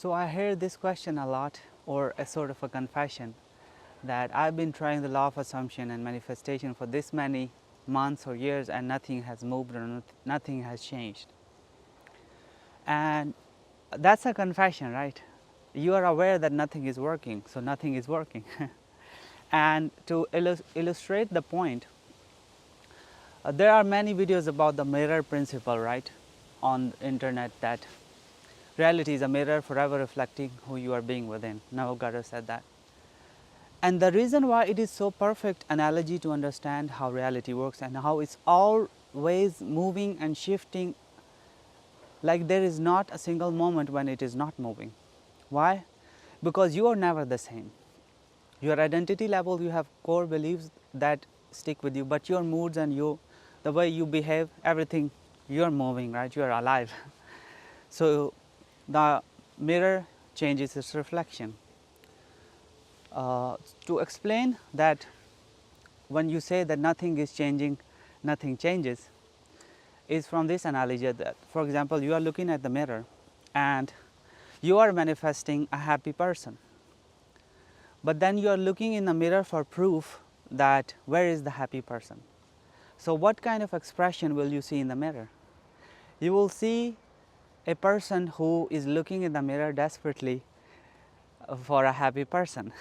So I hear this question a lot, or a sort of a confession, that I've been trying the law of assumption and manifestation for this many months or years and nothing has moved or nothing has changed. And that's a confession, right? You are aware that nothing is working, so nothing is working. And to illustrate the point, there are many videos about the mirror principle, right, on the internet, that reality is a mirror forever reflecting who you are being within. Navigator said that. And the reason why it is so perfect analogy to understand how reality works and how it's always moving and shifting, like there is not a single moment when it is not moving. Why? Because you are never the same. Your identity level, you have core beliefs that stick with you, but your moods and the way you behave, everything, you're moving, right? You're alive. So the mirror changes its reflection. To explain that, when you say that nothing is changing, nothing changes, is from this analogy that, for example, you are looking at the mirror and you are manifesting a happy person. But then you are looking in the mirror for proof that where is the happy person. So what kind of expression will you see in the mirror? You will see a person who is looking in the mirror desperately for a happy person.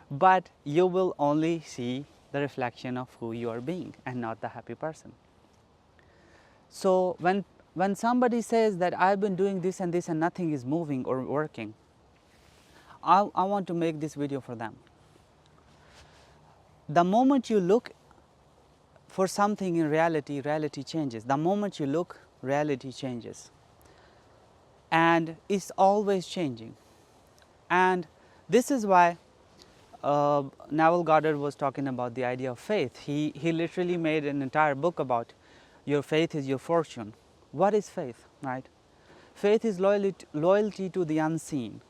But you will only see the reflection of who you are being and not the happy person. So when somebody says that I've been doing this and this and nothing is moving or working, I want to make this video for them. The moment you look for something in reality, reality changes. The moment you look, reality changes. And it's always changing. And this is why Neville Goddard was talking about the idea of faith. He literally made an entire book about your faith is your fortune. What is faith, right? Faith is loyalty to the unseen.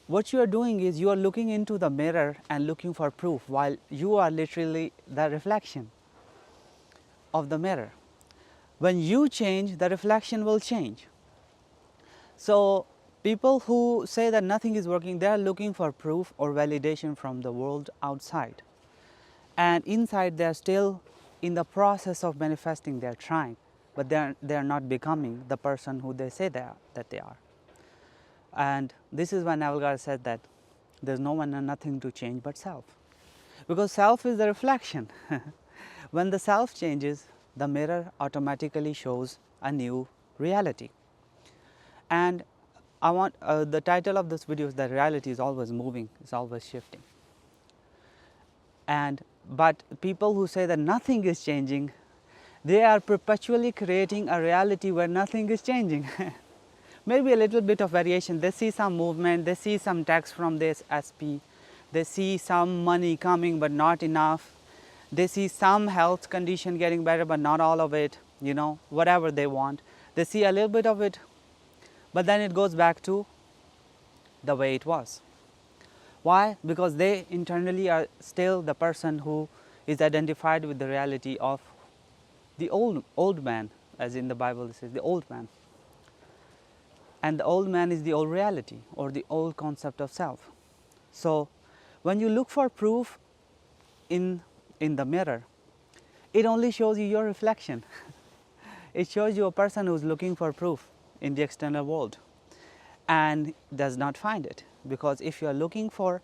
What you are doing is you are looking into the mirror and looking for proof, while you are literally the reflection of the mirror. When you change, the reflection will change. So people who say that nothing is working, they are looking for proof or validation from the world outside. And inside they are still in the process of manifesting, they are trying, but they are not becoming the person who they say that they are. And this is why Navigator said that there's no one and nothing to change but self. Because self is the reflection. When the self changes, the mirror automatically shows a new reality. And I want the title of this video is that reality is always moving, it's always shifting. But people who say that nothing is changing, they are perpetually creating a reality where nothing is changing. Maybe a little bit of variation. They see some movement, they see some tax from this SP, they see some money coming but not enough, they see some health condition getting better but not all of it, whatever they want. They see a little bit of it, but then it goes back to the way it was. Why? Because they internally are still the person who is identified with the reality of the old man, as in the Bible it says, the old man. And the old man is the old reality or the old concept of self. So when you look for proof in the mirror, it only shows you your reflection. It shows you a person who is looking for proof in the external world and does not find it. Because if you are looking for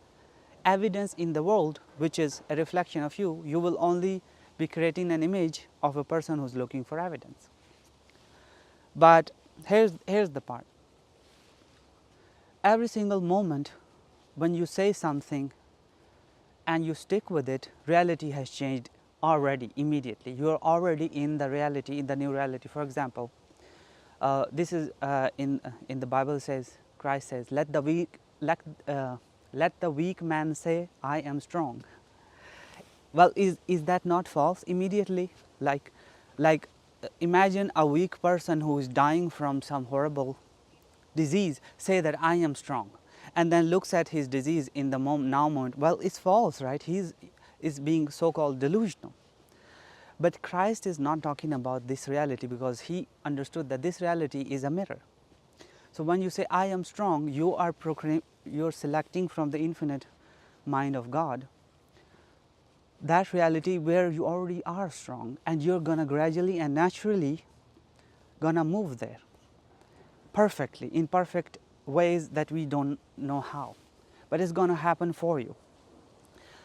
evidence in the world, which is a reflection of you, you will only be creating an image of a person who is looking for evidence. But here's the part. Every single moment when you say something and you stick with it, reality has changed already, immediately. You are already in the reality, in the new reality. For example, this is in the Bible says, Christ says, let the weak man say, I am strong. Well, is that not false immediately? Like imagine a weak person who is dying from some horrible disease say that I am strong, and then looks at his disease in the now moment. Well, it's false, right? He is being so-called delusional. But Christ is not talking about this reality, because he understood that this reality is a mirror. So when you say I am strong, you're selecting from the infinite mind of God that reality where you already are strong, and you're gonna gradually and naturally gonna move there perfectly, in perfect ways that we don't know how, but it's gonna happen for you.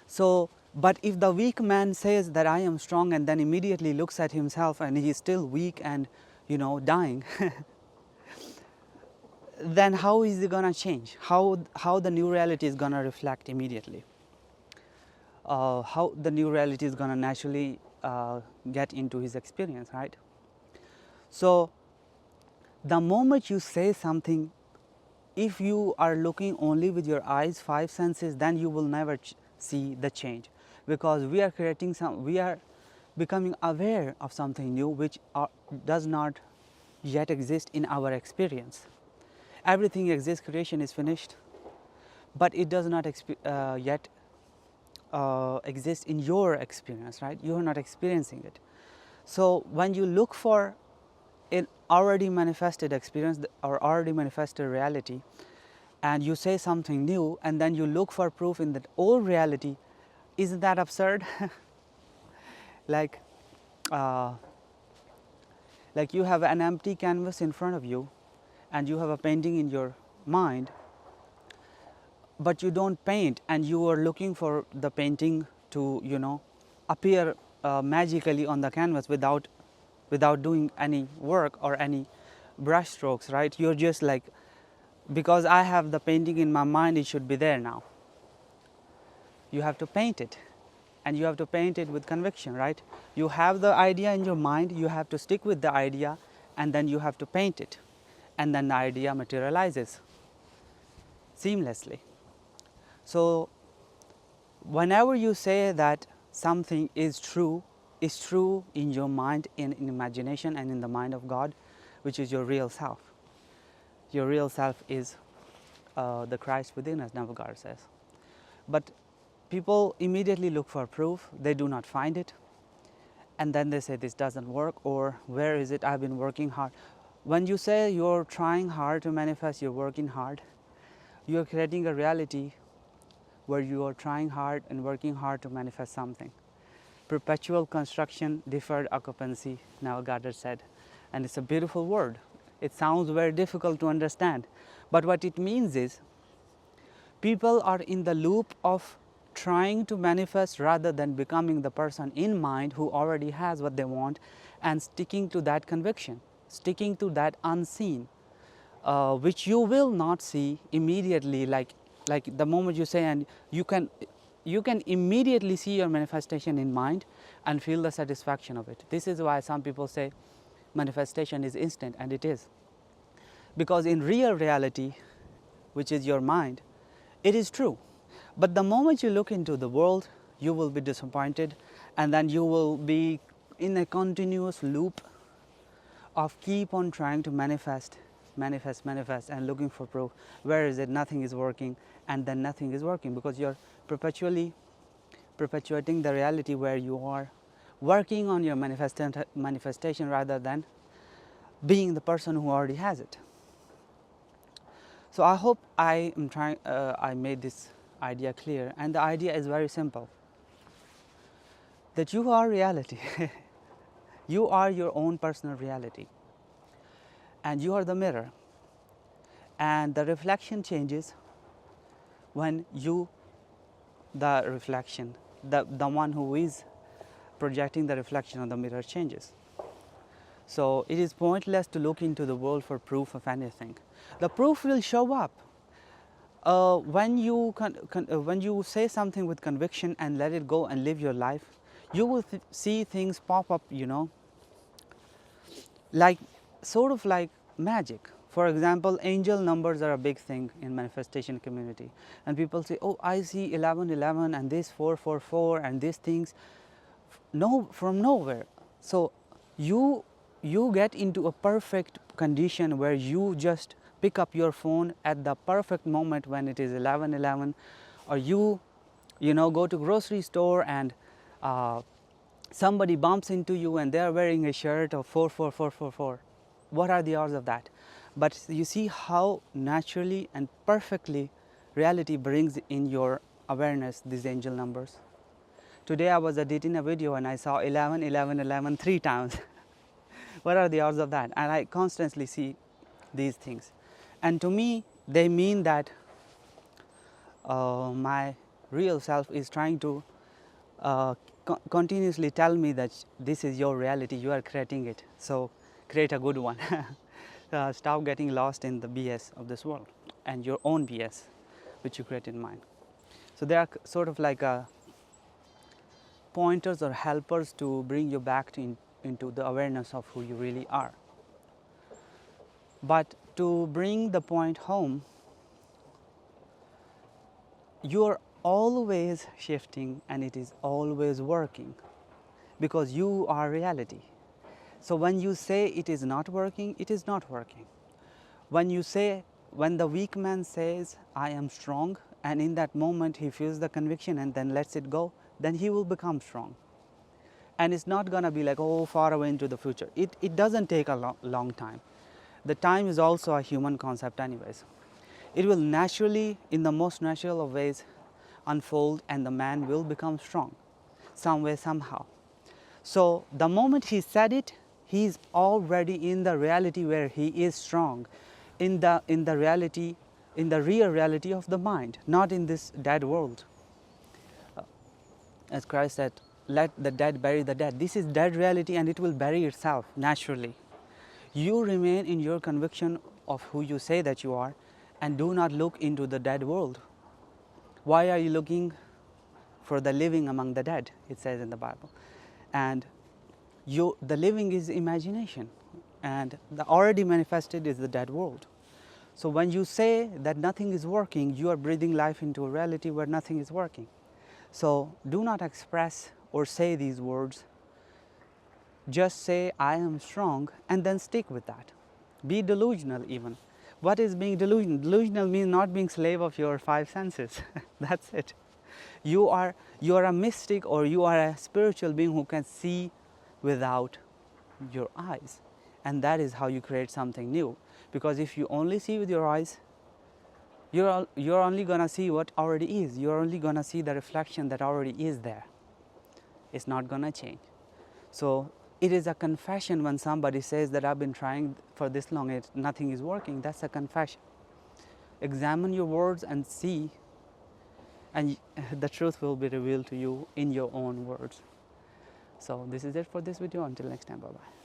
So, but if the weak man says that I am strong and then immediately looks at himself and he is still weak and dying, then how is it gonna change? How the new reality is gonna reflect immediately? How the new reality is gonna naturally get into his experience, right? So the moment you say something, if you are looking only with your eyes, five senses, then you will never see the change, because we are becoming aware of something new which does not yet exist in our experience. Everything exists, creation is finished, but it does not yet exist in your experience, right? You are not experiencing it. So when you look for an already manifested experience or already manifested reality, and you say something new, and then you look for proof in that old reality, isn't that absurd? like uh, like you have an empty canvas in front of you and you have a painting in your mind, but you don't paint, and you are looking for the painting to appear magically on the canvas without doing any work or any brush strokes, right? You're just like, because I have the painting in my mind, it should be there now. You have to paint it, and you have to paint it with conviction, right? You have the idea in your mind, you have to stick with the idea, and then you have to paint it, and then the idea materializes seamlessly. So whenever you say that something is true in your mind, in imagination, and in the mind of God, which is your real self. Your real self is the Christ within us, Navagar says. But people immediately look for proof, they do not find it, and then they say this doesn't work, or where is it, I've been working hard. When you say you're trying hard to manifest, you're working hard, you're creating a reality where you are trying hard and working hard to manifest something. Perpetual construction, deferred occupancy, Navagadar said, and it's a beautiful word. It sounds very difficult to understand, but what it means is people are in the loop of trying to manifest rather than becoming the person in mind who already has what they want, and sticking to that conviction, sticking to that unseen, which you will not see immediately, like the moment you say, and you can immediately see your manifestation in mind and feel the satisfaction of it. This is why some people say manifestation is instant, and it is. Because in real reality, which is your mind, it is true. But the moment you look into the world, you will be disappointed, and then you will be in a continuous loop of keep on trying to manifest, and looking for proof. Where is it? Nothing is working, and then nothing is working, because you're perpetually perpetuating the reality where you are working on your manifestation rather than being the person who already has it. So I hope I made this idea clear, and the idea is very simple, that you are reality. You are your own personal reality, and you are the mirror, and the reflection changes when the reflection, the one who is projecting the reflection on the mirror changes. So it is pointless to look into the world for proof of anything. The proof will show up when you say something with conviction and let it go and live your life. You will see things pop up, like sort of like magic. For example, angel numbers are a big thing in manifestation community, and people say, oh, I see 1111 and this 444 and these things from nowhere. So you get into a perfect condition where you just pick up your phone at the perfect moment when it is 1111, or you go to grocery store and somebody bumps into you and they are wearing a shirt of 44444. What are the odds of that? But you see how naturally and perfectly reality brings in your awareness these angel numbers. Today I was editing a video and I saw 11, 11, 11 three times. What are the odds of that? And I constantly see these things. And to me, they mean that my real self is trying to continuously tell me that this is your reality, you are creating it. So create a good one. Stop getting lost in the BS of this world and your own BS, which you create in mind. So they are sort of like pointers or helpers to bring you back into the awareness of who you really are. But to bring the point home, you're always shifting and it is always working because you are reality. So when you say it is not working, it is not working. When the weak man says, I am strong, and in that moment he feels the conviction and then lets it go, then he will become strong. And it's not going to be like, oh, far away into the future. It doesn't take a long time. The time is also a human concept anyways. It will naturally, in the most natural of ways, unfold and the man will become strong, some way, somehow. So the moment he said it, he's already in the reality where he is strong, in the reality, in the real reality of the mind, not in this dead world. As Christ said, let the dead bury the dead. This is dead reality and it will bury itself naturally. You remain in your conviction of who you say that you are and do not look into the dead world. Why are you looking for the living among the dead? It says in the Bible. And the living is imagination and the already manifested is the dead world. So when you say that nothing is working, you are breathing life into a reality where nothing is working. So do not express or say these words. Just say, I am strong, and then stick with that. Be delusional even. What is being delusional? Delusional means not being slave of your five senses. That's it. You are a mystic or you are a spiritual being who can see without your eyes. And that is how you create something new. Because if you only see with your eyes, you're only going to see what already is. You're only going to see the reflection that already is there. It's not going to change. So it is a confession when somebody says that I've been trying for this long, nothing is working. That's a confession. Examine your words and see, and the truth will be revealed to you in your own words. So this is it for this video. Until next time, bye-bye.